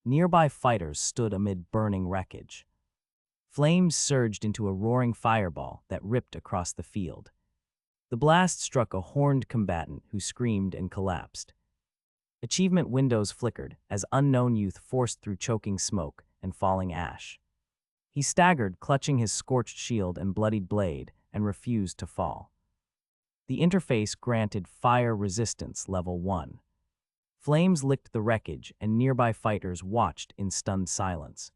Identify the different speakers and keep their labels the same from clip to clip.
Speaker 1: Nearby fighters stood amid burning wreckage. Flames surged into a roaring fireball that ripped across the field. The blast struck a horned combatant who screamed and collapsed. Achievement windows flickered as unknown youth forced through choking smoke and falling ash. He staggered, clutching his scorched shield and bloodied blade, and refused to fall. The interface granted Fire Resistance Level 1. Flames licked the wreckage, and nearby fighters watched in stunned silence.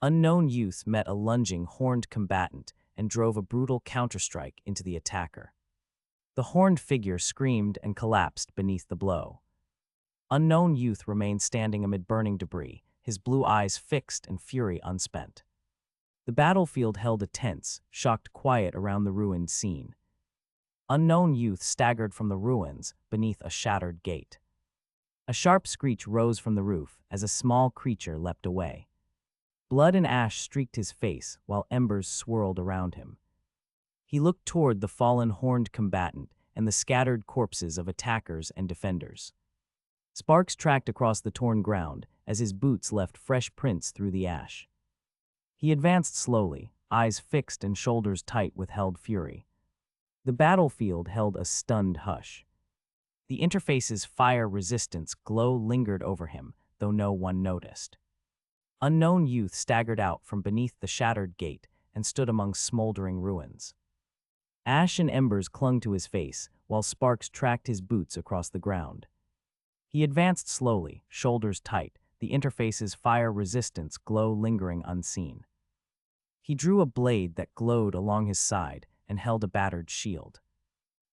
Speaker 1: Unknown youth met a lunging, horned combatant and drove a brutal counterstrike into the attacker. The horned figure screamed and collapsed beneath the blow. Unknown youth remained standing amid burning debris, his blue eyes fixed and fury unspent. The battlefield held a tense, shocked quiet around the ruined scene. Unknown youth staggered from the ruins beneath a shattered gate. A sharp screech rose from the roof as a small creature leapt away. Blood and ash streaked his face while embers swirled around him. He looked toward the fallen horned combatant and the scattered corpses of attackers and defenders. Sparks tracked across the torn ground as his boots left fresh prints through the ash. He advanced slowly, eyes fixed and shoulders tight with held fury. The battlefield held a stunned hush. The interface's fire resistance glow lingered over him, though no one noticed. Unknown youth staggered out from beneath the shattered gate and stood among smoldering ruins. Ash and embers clung to his face, while sparks tracked his boots across the ground. He advanced slowly, shoulders tight, the interface's fire resistance glow lingering unseen. He drew a blade that glowed along his side and held a battered shield.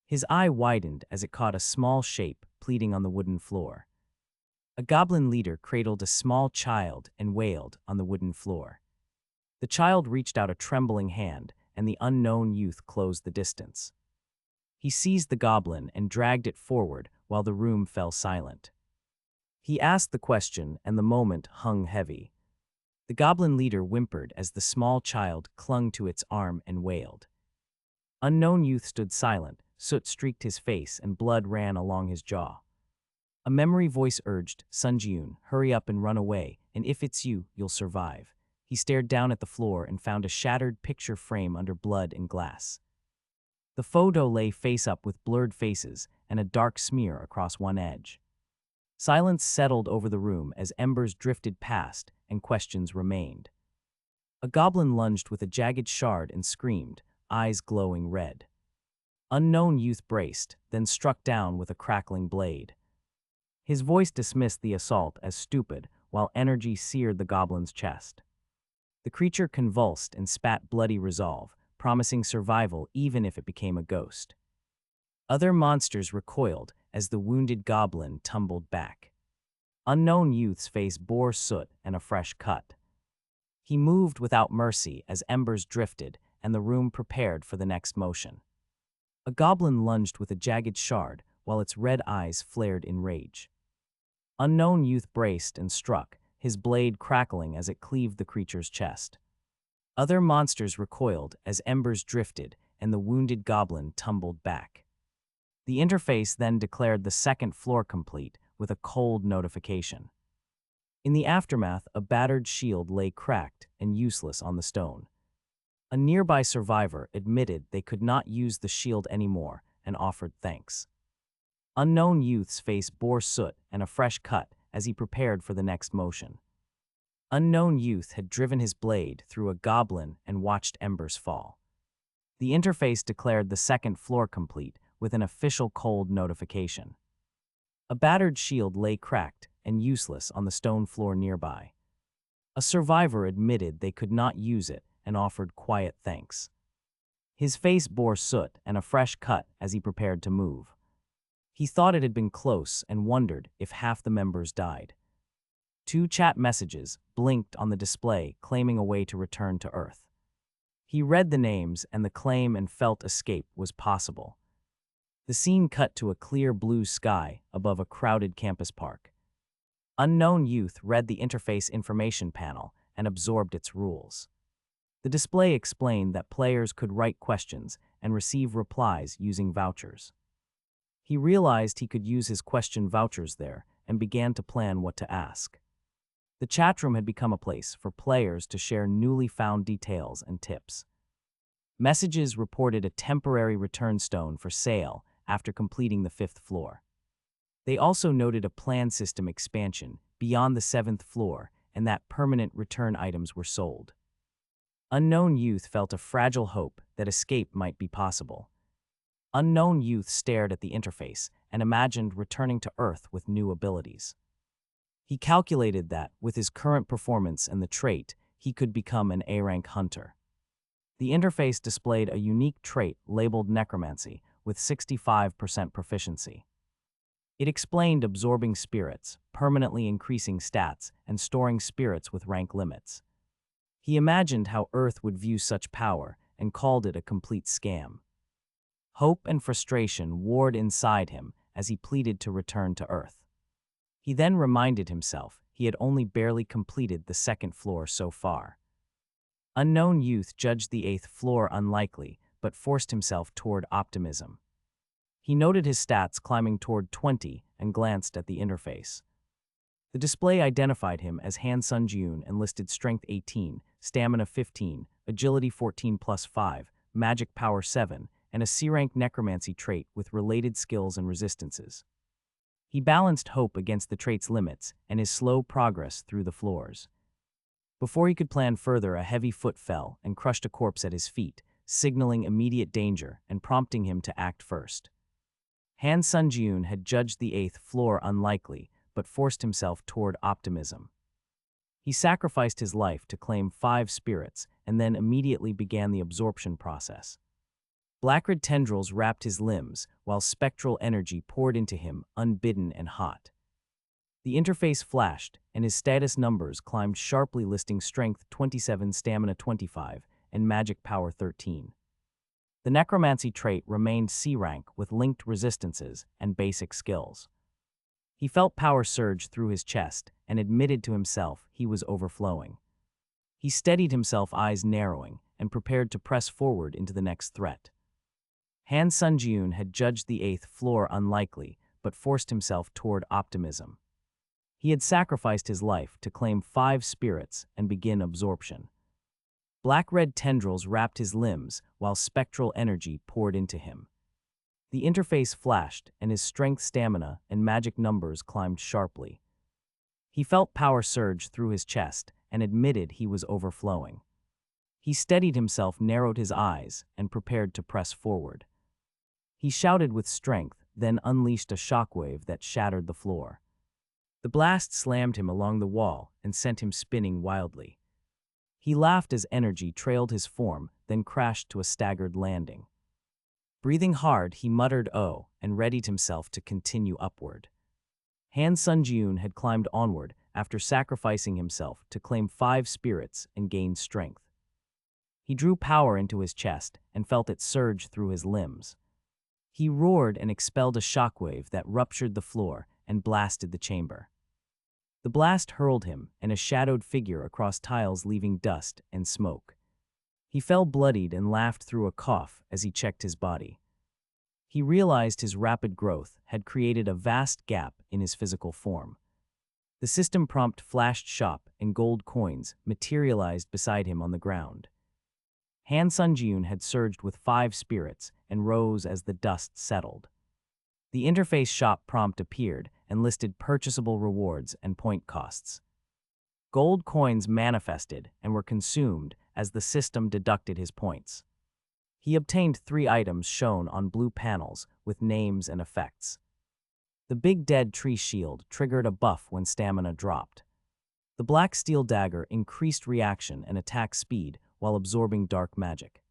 Speaker 1: His eye widened as it caught a small shape pleading on the wooden floor. A goblin leader cradled a small child and wailed on the wooden floor. The child reached out a trembling hand, and the unknown youth closed the distance. He seized the goblin and dragged it forward while the room fell silent. He asked the question, and the moment hung heavy. The goblin leader whimpered as the small child clung to its arm and wailed. Unknown youth stood silent, soot streaked his face and blood ran along his jaw. A memory voice urged, "Sunjun, hurry up and run away, and if it's you, you'll survive." He stared down at the floor and found a shattered picture frame under blood and glass. The photo lay face up with blurred faces and a dark smear across one edge. Silence settled over the room as embers drifted past and questions remained. A goblin lunged with a jagged shard and screamed, eyes glowing red. Unknown youth braced, then struck down with a crackling blade. His voice dismissed the assault as stupid, while energy seared the goblin's chest. The creature convulsed and spat bloody resolve, promising survival even if it became a ghost. Other monsters recoiled as the wounded goblin tumbled back. Unknown youth's face bore soot and a fresh cut. He moved without mercy as embers drifted and the room prepared for the next motion. A goblin lunged with a jagged shard while its red eyes flared in rage. Unknown youth braced and struck, his blade crackling as it cleaved the creature's chest. Other monsters recoiled as embers drifted and the wounded goblin tumbled back. The interface then declared the second floor complete with a cold notification. In the aftermath, a battered shield lay cracked and useless on the stone. A nearby survivor admitted they could not use the shield anymore and offered thanks. Unknown youth's face bore soot and a fresh cut as he prepared for the next motion. Unknown youth had driven his blade through a goblin and watched embers fall. The interface declared the second floor complete with an official cold notification. A battered shield lay cracked and useless on the stone floor nearby. A survivor admitted they could not use it and offered quiet thanks. His face bore soot and a fresh cut as he prepared to move. He thought it had been close and wondered if half the members died. 2 chat messages blinked on the display claiming a way to return to Earth. He read the names and the claim and felt escape was possible. The scene cut to a clear blue sky above a crowded campus park. Unknown youth read the interface information panel and absorbed its rules. The display explained that players could write questions and receive replies using vouchers. He realized he could use his question vouchers there and began to plan what to ask. The chatroom had become a place for players to share newly found details and tips. Messages reported a temporary return stone for sale after completing the 5th floor. They also noted a plan system expansion beyond the 7th floor and that permanent return items were sold. Unknown Youth felt a fragile hope that escape might be possible. Unknown Youth stared at the interface and imagined returning to Earth with new abilities. He calculated that, with his current performance and the trait, he could become an A-rank hunter. The interface displayed a unique trait labeled Necromancy with 65% proficiency. It explained absorbing spirits, permanently increasing stats, and storing spirits with rank limits. He imagined how Earth would view such power and called it a complete scam. Hope and frustration warred inside him as he pleaded to return to Earth. He then reminded himself he had only barely completed the 2nd floor so far. Unknown Youth judged the 8th floor unlikely, but forced himself toward optimism. He noted his stats climbing toward 20 and glanced at the interface. The display identified him as Han Sunjun and listed Strength 18, Stamina 15, Agility 14 plus 5, Magic Power 7, and a C-rank Necromancy trait with related skills and resistances. He balanced hope against the trait's limits and his slow progress through the floors. Before he could plan further, a heavy foot fell and crushed a corpse at his feet, signaling immediate danger and prompting him to act first. Han Sunjun had judged the 8th floor unlikely, but forced himself toward optimism. He sacrificed his life to claim 5 spirits and then immediately began the absorption process. Black-red tendrils wrapped his limbs while spectral energy poured into him, unbidden and hot. The interface flashed, and his status numbers climbed sharply, listing Strength 27, Stamina 25, and Magic Power 13. The Necromancy trait remained C-rank with linked resistances and basic skills. He felt power surge through his chest and admitted to himself he was overflowing. He steadied himself, eyes narrowing, and prepared to press forward into the next threat. Han Sunjun had judged the 8th floor unlikely, but forced himself toward optimism. He had sacrificed his life to claim 5 spirits and begin absorption. Black-red tendrils wrapped his limbs while spectral energy poured into him. The interface flashed, and his strength, stamina, and magic numbers climbed sharply. He felt power surge through his chest and admitted he was overflowing. He steadied himself, narrowed his eyes, and prepared to press forward. He shouted with strength, then unleashed a shockwave that shattered the floor. The blast slammed him along the wall and sent him spinning wildly. He laughed as energy trailed his form, then crashed to a staggered landing. Breathing hard, he muttered "Oh," and readied himself to continue upward. Han Sunjun had climbed onward after sacrificing himself to claim 5 spirits and gain strength. He drew power into his chest and felt it surge through his limbs. He roared and expelled a shockwave that ruptured the floor and blasted the chamber. The blast hurled him and a shadowed figure across tiles, leaving dust and smoke. He fell bloodied and laughed through a cough as he checked his body. He realized his rapid growth had created a vast gap in his physical form. The system prompt flashed shop, and gold coins materialized beside him on the ground. Han Sunjun had surged with 5 spirits and rose as the dust settled. The interface shop prompt appeared and listed purchasable rewards and point costs. Gold coins manifested and were consumed as the system deducted his points. He obtained 3 items shown on blue panels with names and effects. The Big Dead Tree Shield triggered a buff when stamina dropped. The Black Steel Dagger increased reaction and attack speed while absorbing dark magic.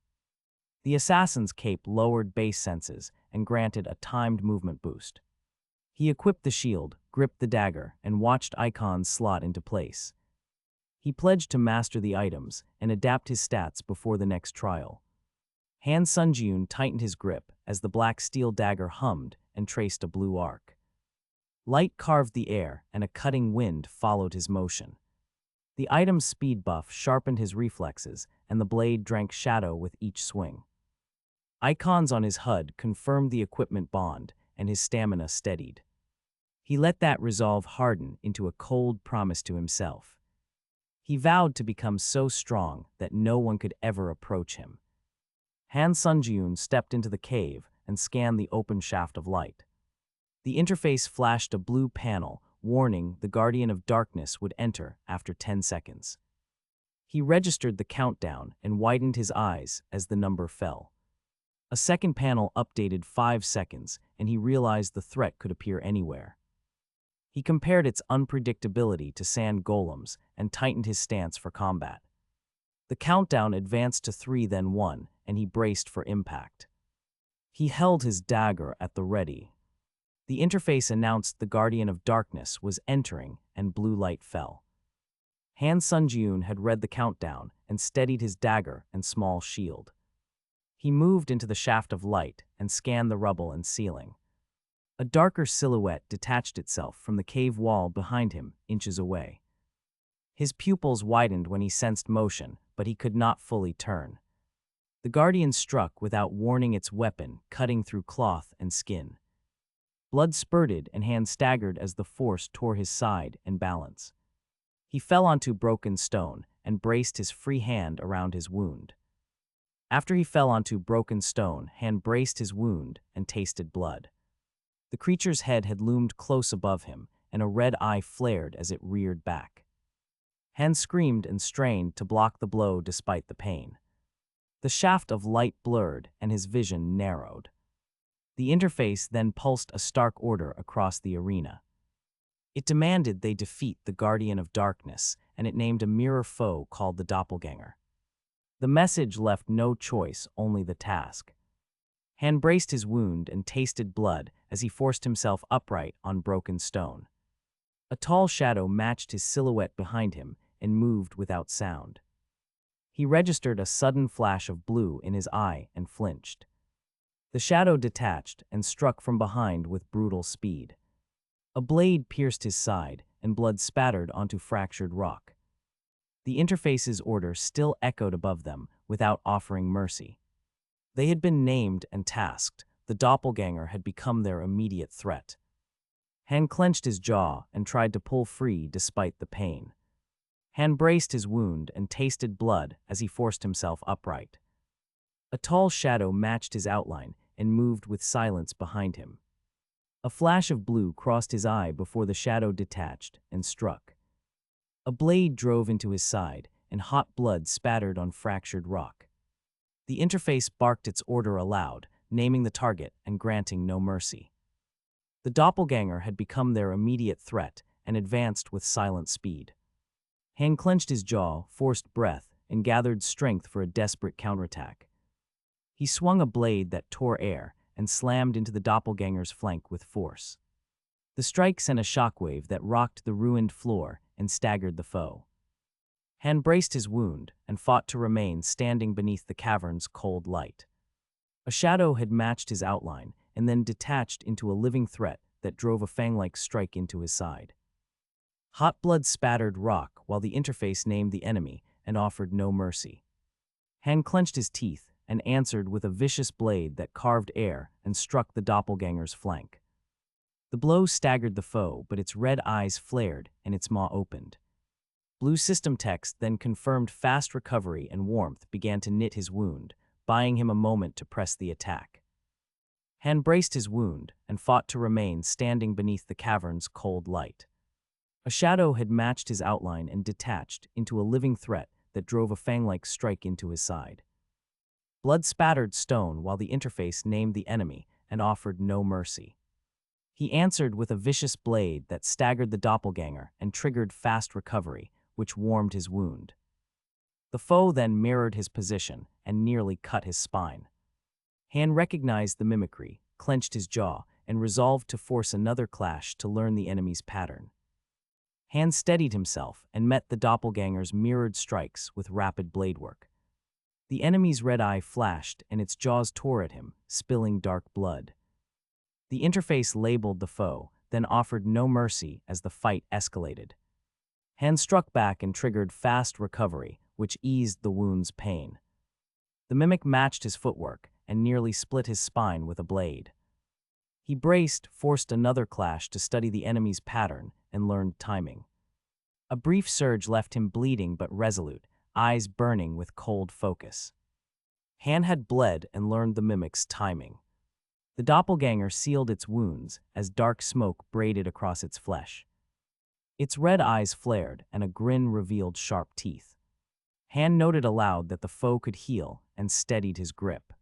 Speaker 1: The Assassin's Cape lowered base senses and granted a timed movement boost. He equipped the shield, gripped the dagger, and watched icons slot into place. He pledged to master the items and adapt his stats before the next trial. Han Sunjun tightened his grip as the Black Steel Dagger hummed and traced a blue arc. Light carved the air and a cutting wind followed his motion. The item's speed buff sharpened his reflexes and the blade drank shadow with each swing. Icons on his HUD confirmed the equipment bond and his stamina steadied. He let that resolve harden into a cold promise to himself. He vowed to become so strong that no one could ever approach him. Han Sunjun stepped into the cave and scanned the open shaft of light. The interface flashed a blue panel, warning the Guardian of Darkness would enter after 10 seconds. He registered the countdown and widened his eyes as the number fell. A second panel updated 5 seconds, and he realized the threat could appear anywhere. He compared its unpredictability to sand golems and tightened his stance for combat. The countdown advanced to 3, then 1, and he braced for impact. He held his dagger at the ready. The interface announced the Guardian of Darkness was entering, and blue light fell. Han Sunjun had read the countdown and steadied his dagger and small shield. He moved into the shaft of light and scanned the rubble and ceiling. A darker silhouette detached itself from the cave wall behind him, inches away. His pupils widened when he sensed motion, but he could not fully turn. The Guardian struck without warning, its weapon cutting through cloth and skin. Blood spurted and Han staggered as the force tore his side and balance. He fell onto broken stone and braced his free hand around his wound. After he fell onto broken stone, Han braced his wound and tasted blood. The creature's head had loomed close above him, and a red eye flared as it reared back. Han screamed and strained to block the blow despite the pain. The shaft of light blurred and his vision narrowed. The interface then pulsed a stark order across the arena. It demanded they defeat the Guardian of Darkness, and it named a mirror foe called the Doppelganger. The message left no choice, only the task. Han braced his wound and tasted blood as he forced himself upright on broken stone. A tall shadow matched his silhouette behind him and moved without sound. He registered a sudden flash of blue in his eye and flinched. The shadow detached and struck from behind with brutal speed. A blade pierced his side, and blood spattered onto fractured rock. The interface's order still echoed above them, without offering mercy. They had been named and tasked. The doppelganger had become their immediate threat. Han clenched his jaw and tried to pull free despite the pain. Han braced his wound and tasted blood as he forced himself upright. A tall shadow matched his outline and moved with silence behind him. A flash of blue crossed his eye before the shadow detached and struck. A blade drove into his side, and hot blood spattered on fractured rock. The interface barked its order aloud, naming the target and granting no mercy. The doppelganger had become their immediate threat and advanced with silent speed. Han clenched his jaw, forced breath, and gathered strength for a desperate counterattack. He swung a blade that tore air and slammed into the doppelganger's flank with force. The strike sent a shockwave that rocked the ruined floor and staggered the foe. Han braced his wound and fought to remain standing beneath the cavern's cold light. A shadow had matched his outline and then detached into a living threat that drove a fang-like strike into his side. Hot blood spattered rock while the interface named the enemy and offered no mercy. Han clenched his teeth and answered with a vicious blade that carved air and struck the doppelganger's flank. The blow staggered the foe, but its red eyes flared and its maw opened. Blue system text then confirmed fast recovery, and warmth began to knit his wound, buying him a moment to press the attack. Han braced his wound and fought to remain standing beneath the cavern's cold light. A shadow had matched his outline and detached into a living threat that drove a fang-like strike into his side. Blood spattered stone while the interface named the enemy and offered no mercy. He answered with a vicious blade that staggered the doppelganger and triggered fast recovery, which warmed his wound. The foe then mirrored his position and nearly cut his spine. Han recognized the mimicry, clenched his jaw, and resolved to force another clash to learn the enemy's pattern. Han steadied himself and met the doppelganger's mirrored strikes with rapid blade work. The enemy's red eye flashed and its jaws tore at him, spilling dark blood. The interface labeled the foe, then offered no mercy as the fight escalated. Han struck back and triggered fast recovery, which eased the wound's pain. The mimic matched his footwork and nearly split his spine with a blade. He braced, forced another clash to study the enemy's pattern, and learned timing. A brief surge left him bleeding but resolute, eyes burning with cold focus. Han had bled and learned the mimic's timing. The doppelganger sealed its wounds as dark smoke braided across its flesh. Its red eyes flared and a grin revealed sharp teeth. Han noted aloud that the foe could heal and steadied his grip.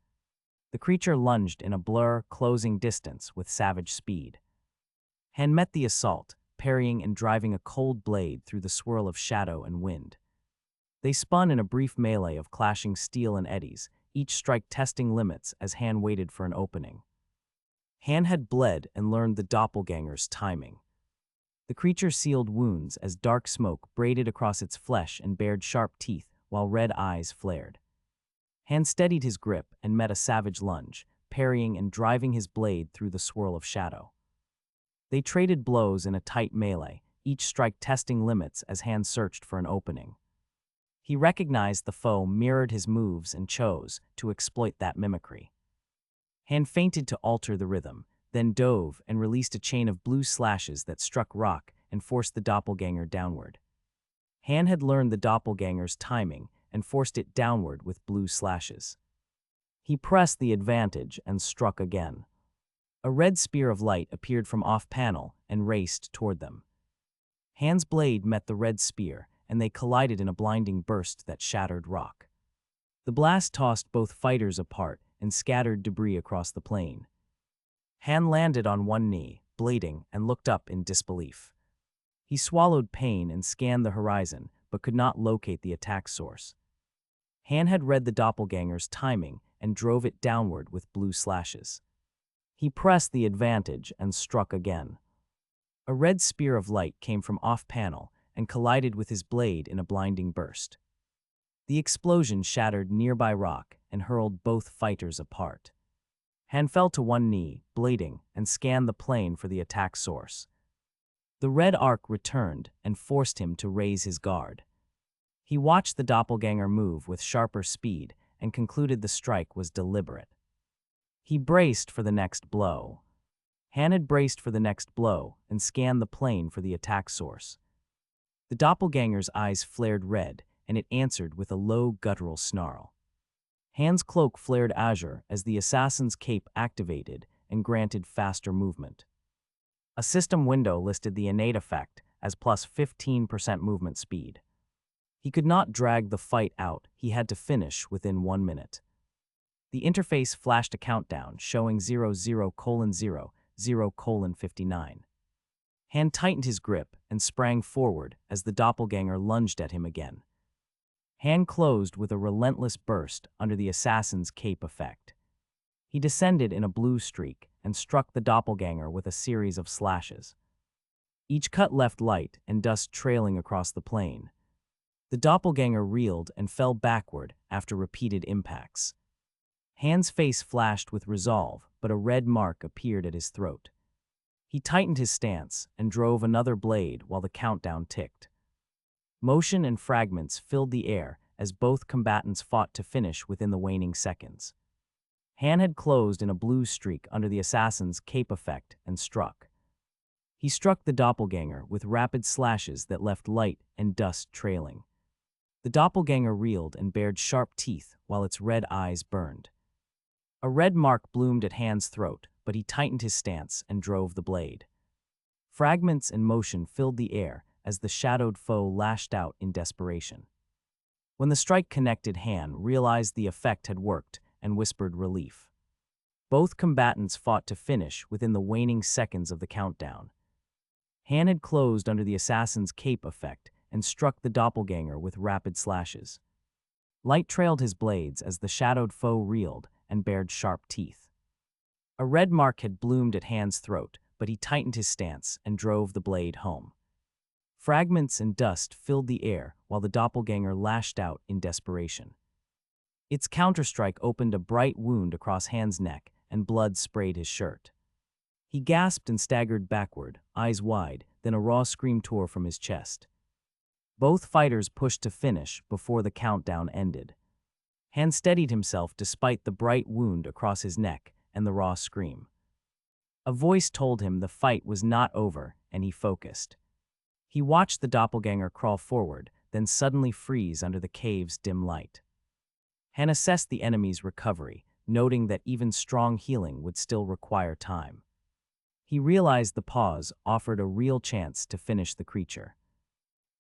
Speaker 1: The creature lunged in a blur, closing distance with savage speed. Han met the assault, parrying and driving a cold blade through the swirl of shadow and wind. They spun in a brief melee of clashing steel and eddies, each strike testing limits as Han waited for an opening. Han had bled and learned the doppelganger's timing. The creature sealed wounds as dark smoke braided across its flesh and bared sharp teeth while red eyes flared. Han steadied his grip and met a savage lunge, parrying and driving his blade through the swirl of shadow. They traded blows in a tight melee, each strike testing limits as Han searched for an opening. He recognized the foe mirrored his moves and chose to exploit that mimicry. Han feinted to alter the rhythm, then dove and released a chain of blue slashes that struck rock and forced the doppelganger downward. Han had learned the doppelganger's timing and forced it downward with blue slashes. He pressed the advantage and struck again. A red spear of light appeared from off-panel and raced toward them. Han's blade met the red spear, and they collided in a blinding burst that shattered rock. The blast tossed both fighters apart and scattered debris across the plain. Han landed on one knee, bleeding, and looked up in disbelief. He swallowed pain and scanned the horizon, but could not locate the attack source. Han had read the doppelganger's timing and drove it downward with blue slashes. He pressed the advantage and struck again. A red spear of light came from off-panel and collided with his blade in a blinding burst. The explosion shattered nearby rock and hurled both fighters apart. Han fell to one knee, bleeding, and scanned the plain for the attack source. The red arc returned and forced him to raise his guard. He watched the doppelganger move with sharper speed and concluded the strike was deliberate. He braced for the next blow. Han had braced for the next blow and scanned the plain for the attack source. The doppelganger's eyes flared red, and it answered with a low guttural snarl. Han's cloak flared azure as the assassin's cape activated and granted faster movement. A system window listed the innate effect as plus 15% movement speed. He could not drag the fight out, he had to finish within 1 minute. The interface flashed a countdown showing 00:0, 0:59. Han tightened his grip and sprang forward as the doppelganger lunged at him again. Han closed with a relentless burst under the assassin's cape effect. He descended in a blue streak and struck the doppelganger with a series of slashes. Each cut left light and dust trailing across the plain. The doppelganger reeled and fell backward after repeated impacts. Han's face flashed with resolve, but a red mark appeared at his throat. He tightened his stance and drove another blade while the countdown ticked. Motion and fragments filled the air as both combatants fought to finish within the waning seconds. Han had closed in a blue streak under the assassin's cape effect and struck. He struck the doppelganger with rapid slashes that left light and dust trailing. The doppelganger reeled and bared sharp teeth while its red eyes burned. A red mark bloomed at Han's throat, but he tightened his stance and drove the blade. Fragments and motion filled the air as the shadowed foe lashed out in desperation. When the strike connected, Han realized the effect had worked and whispered relief. Both combatants fought to finish within the waning seconds of the countdown. Han had closed under the assassin's cape effect and struck the doppelganger with rapid slashes. Light trailed his blades as the shadowed foe reeled and bared sharp teeth. A red mark had bloomed at Han's throat, but he tightened his stance and drove the blade home. Fragments and dust filled the air while the doppelganger lashed out in desperation. Its counterstrike opened a bright wound across Han's neck, and blood sprayed his shirt. He gasped and staggered backward, eyes wide, then a raw scream tore from his chest. Both fighters pushed to finish before the countdown ended. Han steadied himself despite the bright wound across his neck and the raw scream. A voice told him the fight was not over, and he focused. He watched the doppelganger crawl forward, then suddenly freeze under the cave's dim light. Han assessed the enemy's recovery, noting that even strong healing would still require time. He realized the pause offered a real chance to finish the creature.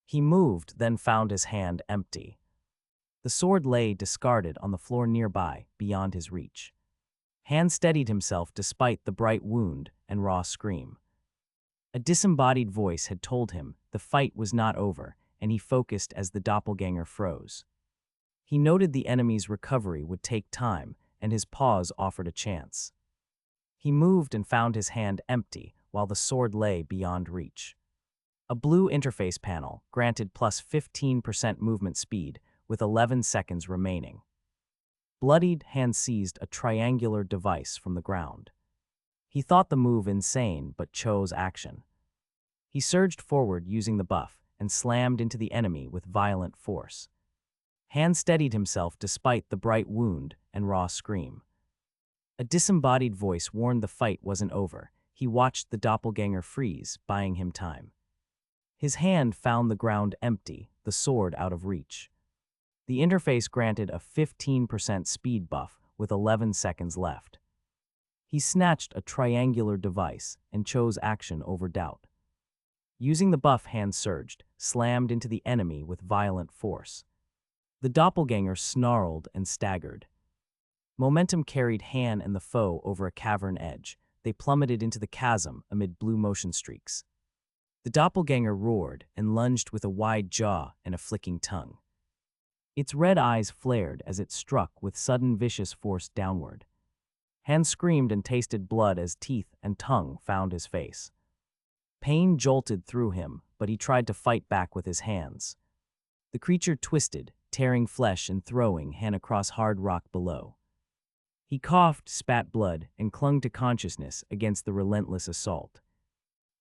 Speaker 1: He moved, then found his hand empty. The sword lay discarded on the floor nearby, beyond his reach. Han steadied himself despite the bright wound and raw scream. A disembodied voice had told him the fight was not over, and he focused as the doppelganger froze. He noted the enemy's recovery would take time, and his pause offered a chance. He moved and found his hand empty, while the sword lay beyond reach. A blue interface panel granted plus 15% movement speed, with 11 seconds remaining. Bloodied, Han seized a triangular device from the ground. He thought the move insane, but chose action. He surged forward using the buff and slammed into the enemy with violent force. Han steadied himself despite the bright wound and raw scream. A disembodied voice warned the fight wasn't over. He watched the doppelganger freeze, buying him time. His hand found the ground empty, the sword out of reach. The interface granted a 15% speed buff with 11 seconds left. He snatched a triangular device and chose action over doubt. Using the buff, Han surged, slammed into the enemy with violent force. The doppelganger snarled and staggered. Momentum carried Han and the foe over a cavern edge. They plummeted into the chasm amid blue motion streaks. The doppelganger roared and lunged with a wide jaw and a flicking tongue. Its red eyes flared as it struck with sudden vicious force downward. Han screamed and tasted blood as teeth and tongue found his face. Pain jolted through him, but he tried to fight back with his hands. The creature twisted, tearing flesh and throwing Han across hard rock below. He coughed, spat blood, and clung to consciousness against the relentless assault.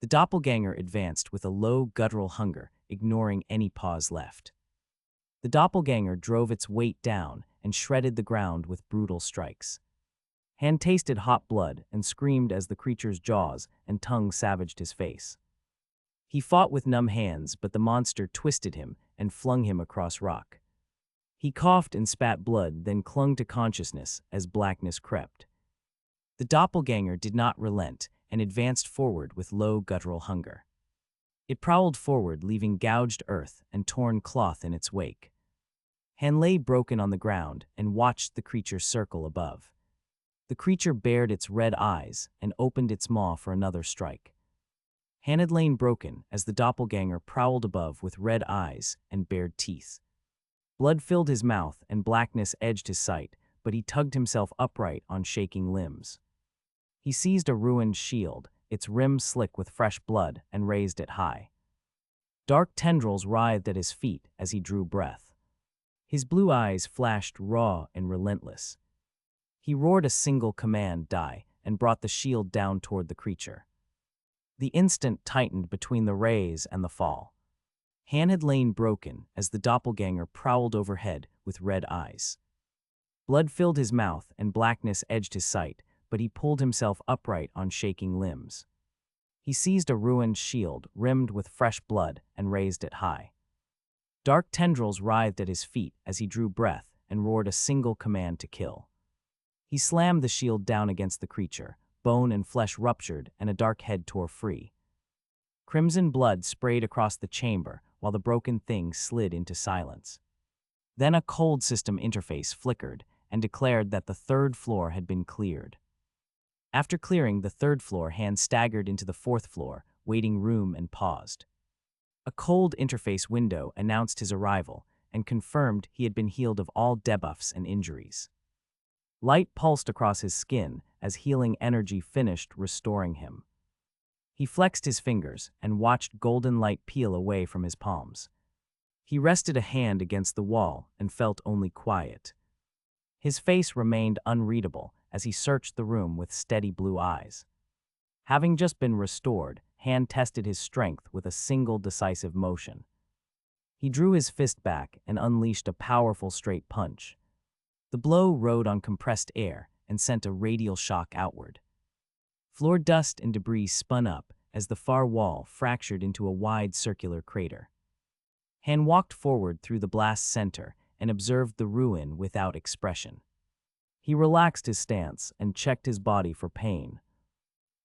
Speaker 1: The doppelganger advanced with a low guttural hunger, ignoring any pause left. The doppelganger drove its weight down and shredded the ground with brutal strikes. Han tasted hot blood and screamed as the creature's jaws and tongue savaged his face. He fought with numb hands, but the monster twisted him and flung him across rock. He coughed and spat blood, then clung to consciousness as blackness crept. The doppelganger did not relent and advanced forward with low guttural hunger. It prowled forward, leaving gouged earth and torn cloth in its wake. Han lay broken on the ground and watched the creature circle above. The creature bared its red eyes and opened its maw for another strike. Han had lain broken as the doppelganger prowled above with red eyes and bared teeth. Blood filled his mouth and blackness edged his sight, but he tugged himself upright on shaking limbs. He seized a ruined shield, its rim slick with fresh blood, and raised it high. Dark tendrils writhed at his feet as he drew breath. His blue eyes flashed raw and relentless. He roared a single command, "Die," and brought the shield down toward the creature. The instant tightened between the raise and the fall. Han had lain broken as the doppelganger prowled overhead with red eyes. Blood filled his mouth and blackness edged his sight, but he pulled himself upright on shaking limbs. He seized a ruined shield rimmed with fresh blood and raised it high. Dark tendrils writhed at his feet as he drew breath and roared a single command to kill. He slammed the shield down against the creature. Bone and flesh ruptured and a dark head tore free. Crimson blood sprayed across the chamber while the broken thing slid into silence. Then a cold system interface flickered and declared that the third floor had been cleared. After clearing the third floor, Han staggered into the fourth floor, waiting room, and paused. A cold interface window announced his arrival and confirmed he had been healed of all debuffs and injuries. Light pulsed across his skin as healing energy finished restoring him. He flexed his fingers and watched golden light peel away from his palms. He rested a hand against the wall and felt only quiet. His face remained unreadable as he searched the room with steady blue eyes. Having just been restored, Han tested his strength with a single decisive motion. He drew his fist back and unleashed a powerful straight punch. The blow rode on compressed air and sent a radial shock outward. Floor dust and debris spun up as the far wall fractured into a wide circular crater. Han walked forward through the blast's center and observed the ruin without expression. He relaxed his stance and checked his body for pain.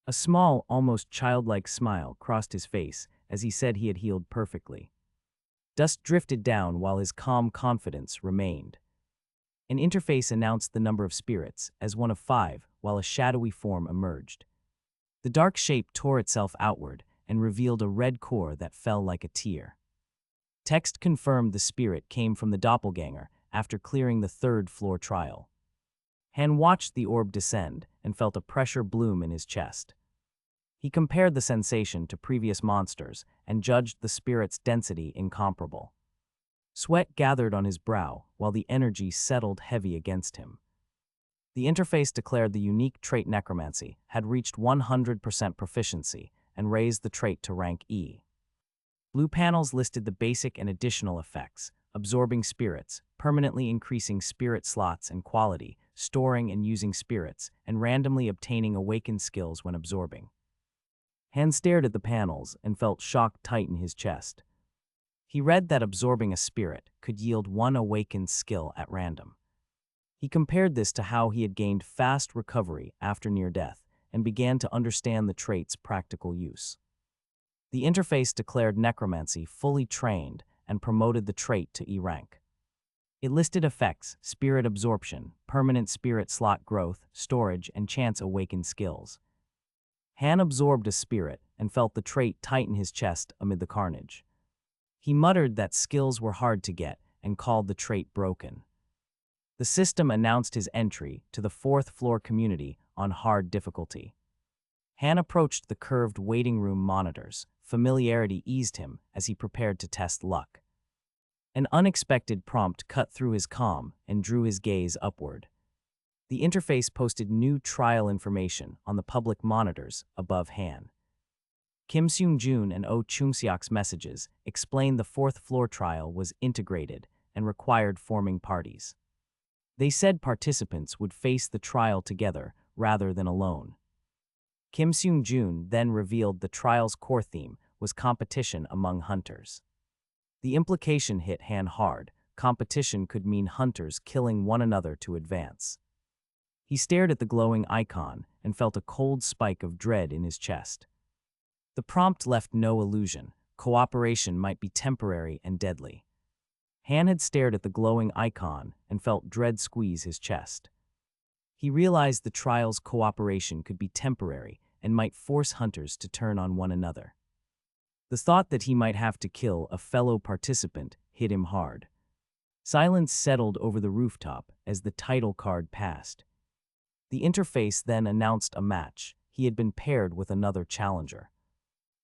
Speaker 1: A small, almost childlike smile crossed his face as he said he had healed perfectly. Dust drifted down while his calm confidence remained. An interface announced the number of spirits as one of 5, while a shadowy form emerged. The dark shape tore itself outward and revealed a red core that fell like a tear. Text confirmed the spirit came from the doppelganger after clearing the 3rd floor trial. Han watched the orb descend and felt a pressure bloom in his chest. He compared the sensation to previous monsters and judged the spirit's density incomparable. Sweat gathered on his brow while the energy settled heavy against him. The interface declared the unique trait necromancy had reached 100% proficiency and raised the trait to rank E. Blue panels listed the basic and additional effects: absorbing spirits, permanently increasing spirit slots and quality, storing and using spirits, and randomly obtaining awakened skills when absorbing. Han stared at the panels and felt shock tighten his chest. He read that absorbing a spirit could yield 1 awakened skill at random. He compared this to how he had gained fast recovery after near death and began to understand the trait's practical use. The interface declared necromancy fully trained and promoted the trait to E rank. It listed effects: spirit absorption, permanent spirit slot growth, storage, and chance awakened skills. Han absorbed a spirit and felt the trait tighten his chest amid the carnage. He muttered that skills were hard to get and called the trait broken. The system announced his entry to the 4th floor community on hard difficulty. Han approached the curved waiting room monitors. Familiarity eased him as he prepared to test luck. An unexpected prompt cut through his calm and drew his gaze upward. The interface posted new trial information on the public monitors above Han. Kim Seung-joon and Oh Chung-seok's messages explained the 4th floor trial was integrated and required forming parties. They said participants would face the trial together rather than alone. Kim Seung-joon then revealed the trial's core theme was competition among hunters. The implication hit Han hard. Competition could mean hunters killing one another to advance. He stared at the glowing icon and felt a cold spike of dread in his chest. The prompt left no illusion. Cooperation might be temporary and deadly. Han had stared at the glowing icon and felt dread squeeze his chest. He realized the trial's cooperation could be temporary and might force hunters to turn on one another. The thought that he might have to kill a fellow participant hit him hard. Silence settled over the rooftop as the title card passed. The interface then announced a match. He had been paired with another challenger.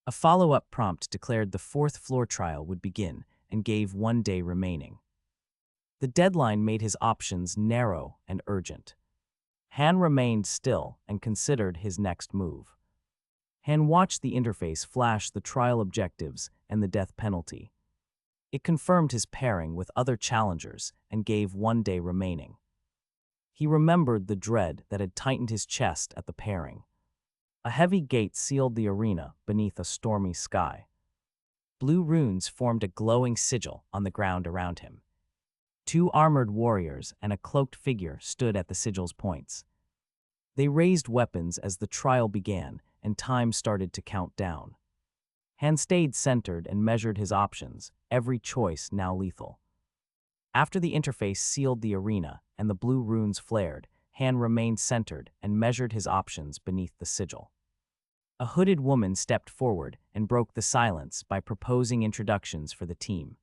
Speaker 1: A follow-up prompt declared the 4th floor trial would begin and gave 1 day remaining. The deadline made his options narrow and urgent. Han remained still and considered his next move. Han watched the interface flash the trial objectives and the death penalty. It confirmed his pairing with other challengers and gave 1 day remaining. He remembered the dread that had tightened his chest at the pairing. A heavy gate sealed the arena beneath a stormy sky. Blue runes formed a glowing sigil on the ground around him. 2 armored warriors and a cloaked figure stood at the sigil's points. They raised weapons as the trial began and time started to count down. Han stayed centered and measured his options, every choice now lethal. After the interface sealed the arena and the blue runes flared, Han remained centered and measured his options beneath the sigil. A hooded woman stepped forward and broke the silence by proposing introductions for the team.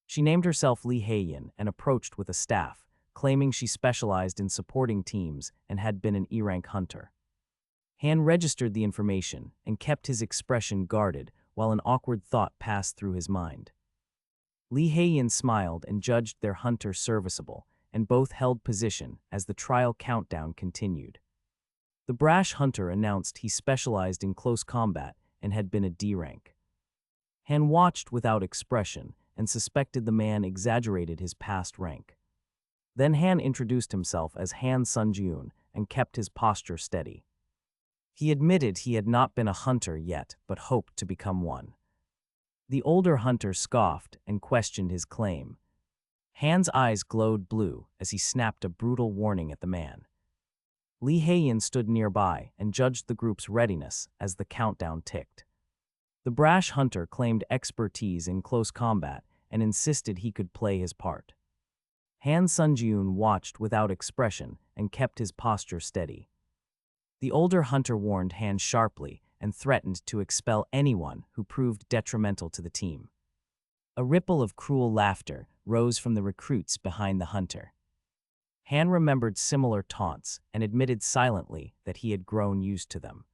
Speaker 1: She named herself Lee Hae-yin and approached with a staff, claiming she specialized in supporting teams and had been an E-rank hunter. Han registered the information and kept his expression guarded while an awkward thought passed through his mind. Lee Hae-yin smiled and judged their hunter serviceable, and both held position as the trial countdown continued. The brash hunter announced he specialized in close combat and had been a D-rank. Han watched without expression and suspected the man exaggerated his past rank. Then Han introduced himself as Han Sun-joon and kept his posture steady. He admitted he had not been a hunter yet, but hoped to become one. The older hunter scoffed and questioned his claim. Han's eyes glowed blue as he snapped a brutal warning at the man. Lee Hei-yin stood nearby and judged the group's readiness as the countdown ticked. The brash hunter claimed expertise in close combat and insisted he could play his part. Han Sunjun watched without expression and kept his posture steady. The older hunter warned Han sharply and threatened to expel anyone who proved detrimental to the team. A ripple of cruel laughter rose from the recruits behind the hunter. Han remembered similar taunts and admitted silently that he had grown used to them.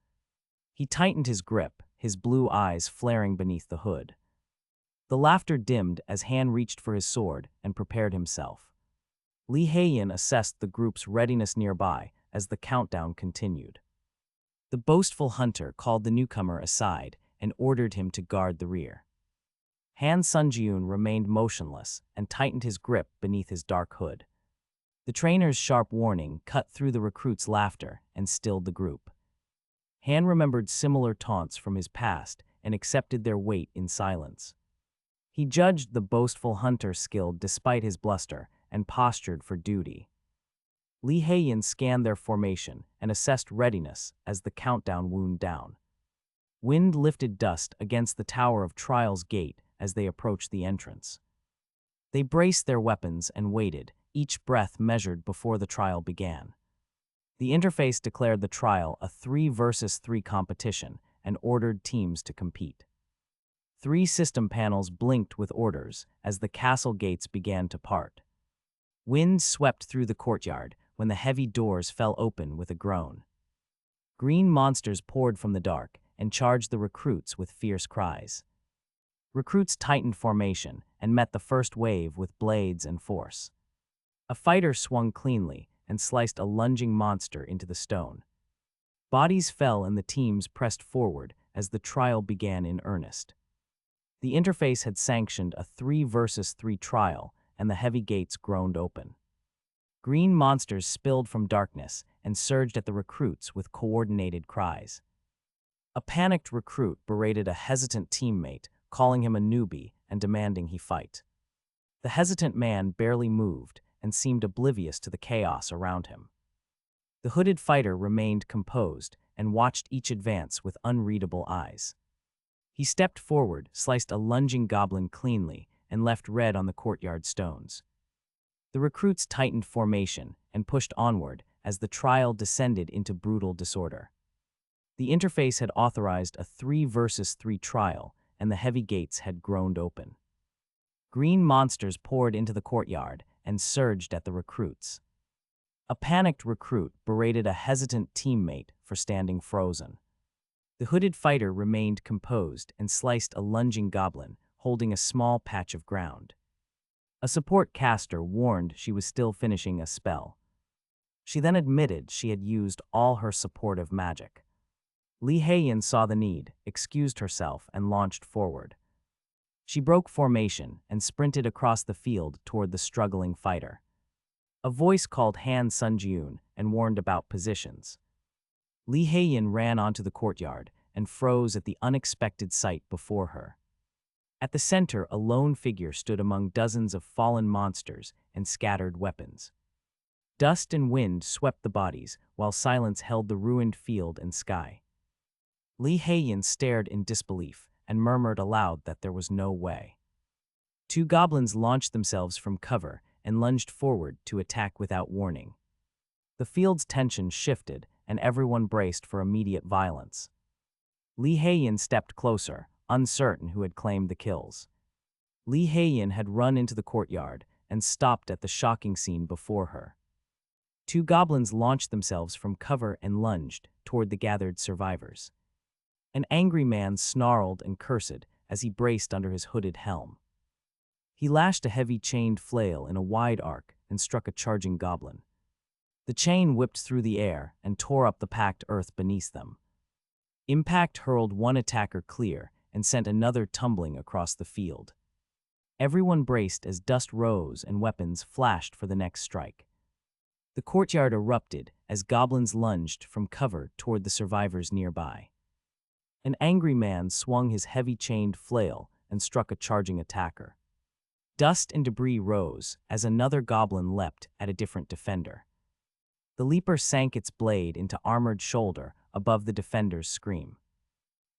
Speaker 1: He tightened his grip, his blue eyes flaring beneath the hood. The laughter dimmed as Han reached for his sword and prepared himself. Lee Hei-yin assessed the group's readiness nearby as the countdown continued. The boastful hunter called the newcomer aside and ordered him to guard the rear. Han Sunjun remained motionless and tightened his grip beneath his dark hood. The trainer's sharp warning cut through the recruits' laughter and stilled the group. Han remembered similar taunts from his past and accepted their weight in silence. He judged the boastful hunter skilled despite his bluster and postured for duty. Lee Hei-yin scanned their formation and assessed readiness as the countdown wound down. Wind lifted dust against the Tower of Trial's gate as they approached the entrance. They braced their weapons and waited, each breath measured before the trial began. The interface declared the trial a 3 versus 3 competition and ordered teams to compete. 3 system panels blinked with orders as the castle gates began to part. Wind swept through the courtyard when the heavy doors fell open with a groan. Green monsters poured from the dark and charged the recruits with fierce cries. Recruits tightened formation and met the first wave with blades and force. A fighter swung cleanly and sliced a lunging monster into the stone. Bodies fell and the teams pressed forward as the trial began in earnest. The interface had sanctioned a 3 versus 3 trial, and the heavy gates groaned open. Green monsters spilled from darkness and surged at the recruits with coordinated cries. A panicked recruit berated a hesitant teammate, calling him a newbie and demanding he fight. The hesitant man barely moved and seemed oblivious to the chaos around him. The hooded fighter remained composed and watched each advance with unreadable eyes. He stepped forward, sliced a lunging goblin cleanly, and left red on the courtyard stones. The recruits tightened formation and pushed onward as the trial descended into brutal disorder. The interface had authorized a 3 versus 3 trial, and the heavy gates had groaned open. Green monsters poured into the courtyard and surged at the recruits. A panicked recruit berated a hesitant teammate for standing frozen. The hooded fighter remained composed and sliced a lunging goblin, holding a small patch of ground. A support caster warned she was still finishing a spell. She then admitted she had used all her supportive magic. Lee Hei-yin saw the need, excused herself, and launched forward. She broke formation and sprinted across the field toward the struggling fighter. A voice called Han Sunjun and warned about positions. Lee Hei-yin ran onto the courtyard and froze at the unexpected sight before her. At the center, a lone figure stood among dozens of fallen monsters and scattered weapons. Dust and wind swept the bodies, while silence held the ruined field and sky. Lee Hei-yin stared in disbelief and murmured aloud that there was no way. 2 goblins launched themselves from cover and lunged forward to attack without warning. The field's tension shifted, and everyone braced for immediate violence. Lee Hei-yin stepped closer, uncertain who had claimed the kills. Lee Hei-yin had run into the courtyard and stopped at the shocking scene before her. 2 goblins launched themselves from cover and lunged toward the gathered survivors. An angry man snarled and cursed as he braced under his hooded helm. He lashed a heavy chained flail in a wide arc and struck a charging goblin. The chain whipped through the air and tore up the packed earth beneath them. Impact hurled one attacker clear and sent another tumbling across the field. Everyone braced as dust rose and weapons flashed for the next strike. The courtyard erupted as goblins lunged from cover toward the survivors nearby. An angry man swung his heavy chained flail and struck a charging attacker. Dust and debris rose as another goblin leapt at a different defender. The leaper sank its blade into armored shoulder above the defender's scream.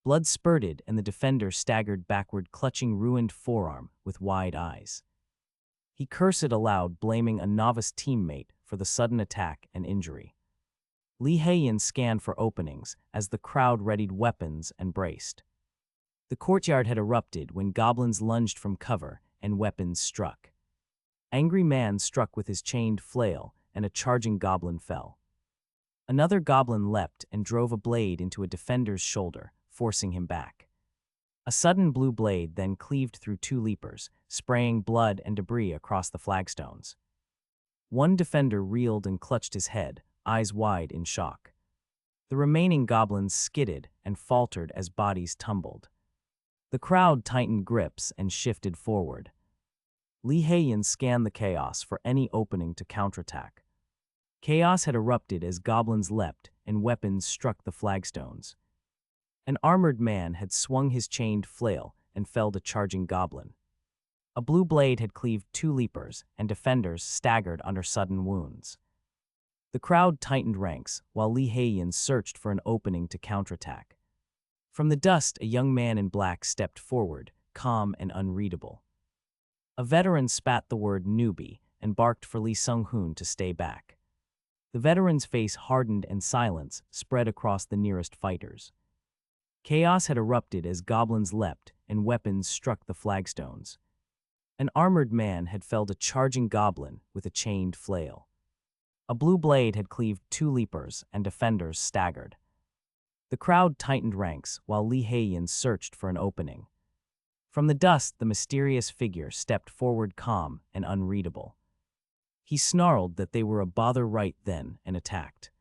Speaker 1: Blood spurted and the defender staggered backward, clutching ruined forearm with wide eyes. He cursed aloud, blaming a novice teammate for the sudden attack and injury. Lee Hae-in scanned for openings as the crowd readied weapons and braced. The courtyard had erupted when goblins lunged from cover and weapons struck. Angry man struck with his chained flail and a charging goblin fell. Another goblin leapt and drove a blade into a defender's shoulder, forcing him back. A sudden blue blade then cleaved through two leapers, spraying blood and debris across the flagstones. One defender reeled and clutched his head, eyes wide in shock. The remaining goblins skidded and faltered as bodies tumbled. The crowd tightened grips and shifted forward. Lee Hae-in scanned the chaos for any opening to counterattack. Chaos had erupted as goblins leapt and weapons struck the flagstones. An armored man had swung his chained flail and felled a charging goblin. A blue blade had cleaved two leapers, and defenders staggered under sudden wounds. The crowd tightened ranks while Lee Hae-in searched for an opening to counterattack. From the dust, a young man in black stepped forward, calm and unreadable. A veteran spat the word newbie and barked for Lee Sung-hoon to stay back. The veteran's face hardened and silence spread across the nearest fighters. Chaos had erupted as goblins leapt and weapons struck the flagstones. An armored man had felled a charging goblin with a chained flail. A blue blade had cleaved two leapers and defenders staggered. The crowd tightened ranks while Lee Hae-in searched for an opening. From the dust, the mysterious figure stepped forward, calm and unreadable. He snarled that they were a bother right then and attacked.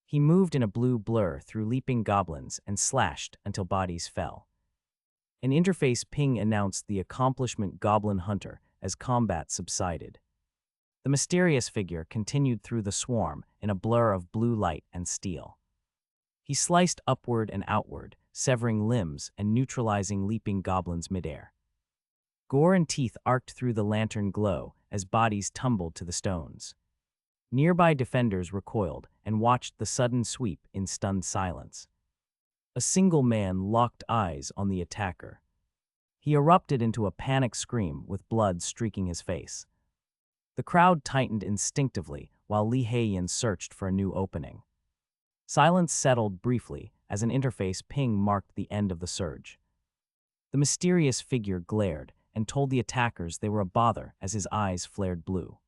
Speaker 1: He moved in a blue blur through leaping goblins and slashed until bodies fell. An interface ping announced the accomplishment Goblin Hunter as combat subsided. The mysterious figure continued through the swarm in a blur of blue light and steel. He sliced upward and outward, severing limbs and neutralizing leaping goblins midair. Gore and teeth arced through the lantern glow as bodies tumbled to the stones. Nearby defenders recoiled and watched the sudden sweep in stunned silence. A single man locked eyes on the attacker. He erupted into a panicked scream with blood streaking his face. The crowd tightened instinctively while Lee Hae-in searched for a new opening. Silence settled briefly as an interface ping marked the end of the surge. The mysterious figure glared and told the attackers they were a bother as his eyes flared blue.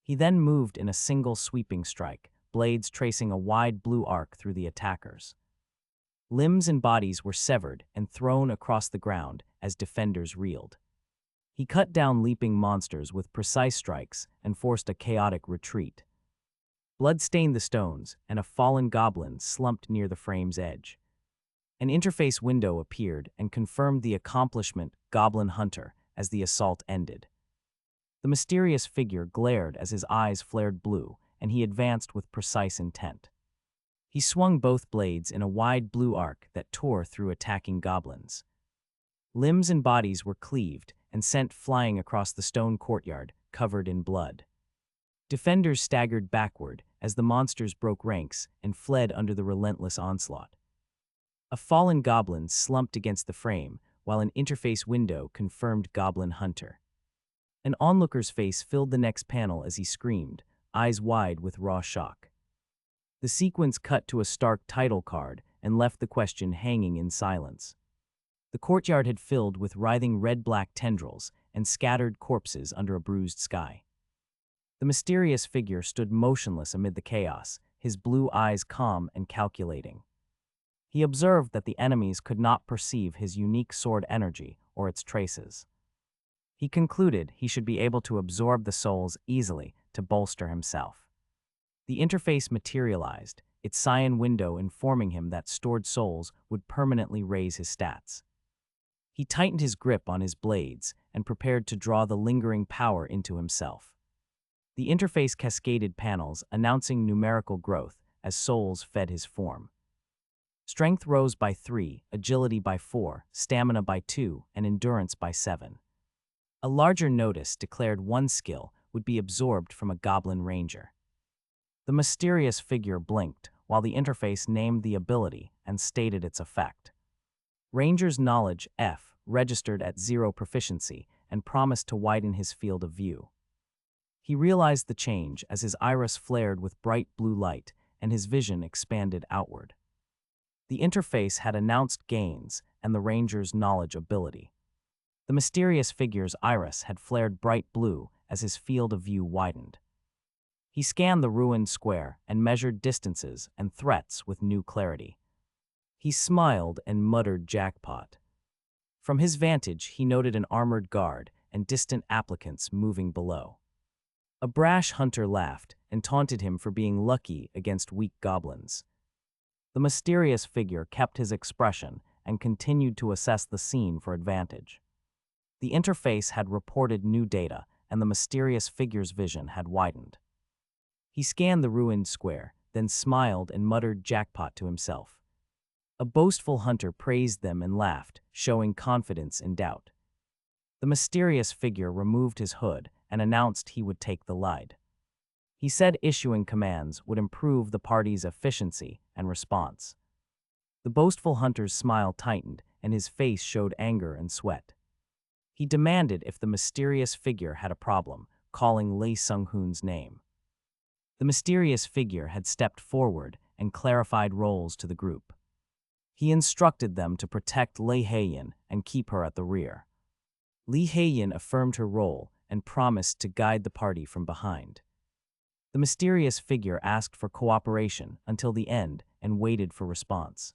Speaker 1: He then moved in a single sweeping strike, blades tracing a wide blue arc through the attackers. Limbs and bodies were severed and thrown across the ground as defenders reeled. He cut down leaping monsters with precise strikes and forced a chaotic retreat. Blood stained the stones, and a fallen goblin slumped near the frame's edge. An interface window appeared and confirmed the accomplishment Goblin Hunter as the assault ended. The mysterious figure glared as his eyes flared blue, and he advanced with precise intent. He swung both blades in a wide blue arc that tore through attacking goblins. Limbs and bodies were cleaved and sent flying across the stone courtyard, covered in blood. Defenders staggered backward as the monsters broke ranks and fled under the relentless onslaught. A fallen goblin slumped against the frame, while an interface window confirmed Goblin Hunter. An onlooker's face filled the next panel as he screamed, eyes wide with raw shock. The sequence cut to a stark title card and left the question hanging in silence. The courtyard had filled with writhing red-black tendrils and scattered corpses under a bruised sky. The mysterious figure stood motionless amid the chaos, his blue eyes calm and calculating. He observed that the enemies could not perceive his unique sword energy or its traces. He concluded he should be able to absorb the souls easily to bolster himself. The interface materialized, its cyan window informing him that stored souls would permanently raise his stats. He tightened his grip on his blades and prepared to draw the lingering power into himself. The interface cascaded panels announcing numerical growth as souls fed his form. Strength rose by 3, agility by 4, stamina by 2, and endurance by 7. A larger notice declared one skill would be absorbed from a goblin ranger. The mysterious figure blinked while the interface named the ability and stated its effect. Ranger's knowledge F registered at 0 proficiency and promised to widen his field of view. He realized the change as his iris flared with bright blue light and his vision expanded outward. The interface had announced gains and the ranger's knowledge ability. The mysterious figure's iris had flared bright blue as his field of view widened. He scanned the ruined square and measured distances and threats with new clarity. He smiled and muttered jackpot. From his vantage, he noted an armored guard and distant applicants moving below. A brash hunter laughed and taunted him for being lucky against weak goblins. The mysterious figure kept his expression and continued to assess the scene for advantage. The interface had reported new data, and the mysterious figure's vision had widened. He scanned the ruined square, then smiled and muttered jackpot to himself. A boastful hunter praised them and laughed, showing confidence in doubt. The mysterious figure removed his hood and announced he would take the lead. He said issuing commands would improve the party's efficiency and response. The boastful hunter's smile tightened and his face showed anger and sweat. He demanded if the mysterious figure had a problem, calling Lei Sung-hoon's name. The mysterious figure had stepped forward and clarified roles to the group. He instructed them to protect Lei Heian and keep her at the rear. Li Heian affirmed her role and promised to guide the party from behind. The mysterious figure asked for cooperation until the end and waited for response.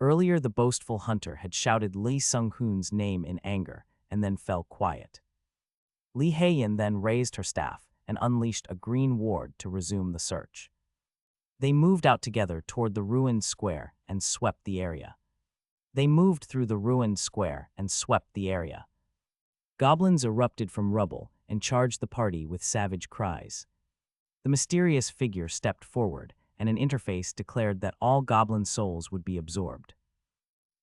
Speaker 1: Earlier, the boastful hunter had shouted Lei Sung-hoon's name in anger and then fell quiet. Li Heian then raised her staff and unleashed a green ward to resume the search. They moved out together toward the ruined square and swept the area. Goblins erupted from rubble and charged the party with savage cries. The mysterious figure stepped forward, and an interface declared that all goblin souls would be absorbed.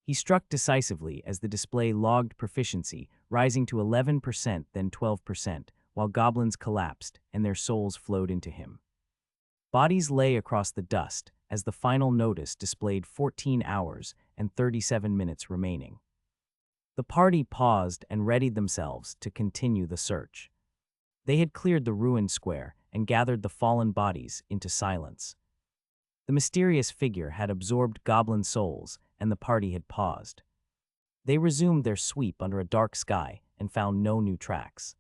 Speaker 1: He struck decisively as the display logged proficiency, rising to 11% then 12%, while goblins collapsed and their souls flowed into him. Bodies lay across the dust as the final notice displayed 14 hours and 37 minutes remaining. The party paused and readied themselves to continue the search. They had cleared the ruined square and gathered the fallen bodies into silence. The mysterious figure had absorbed goblin souls, and the party had paused. They resumed their sweep under a dark sky and found no new tracks.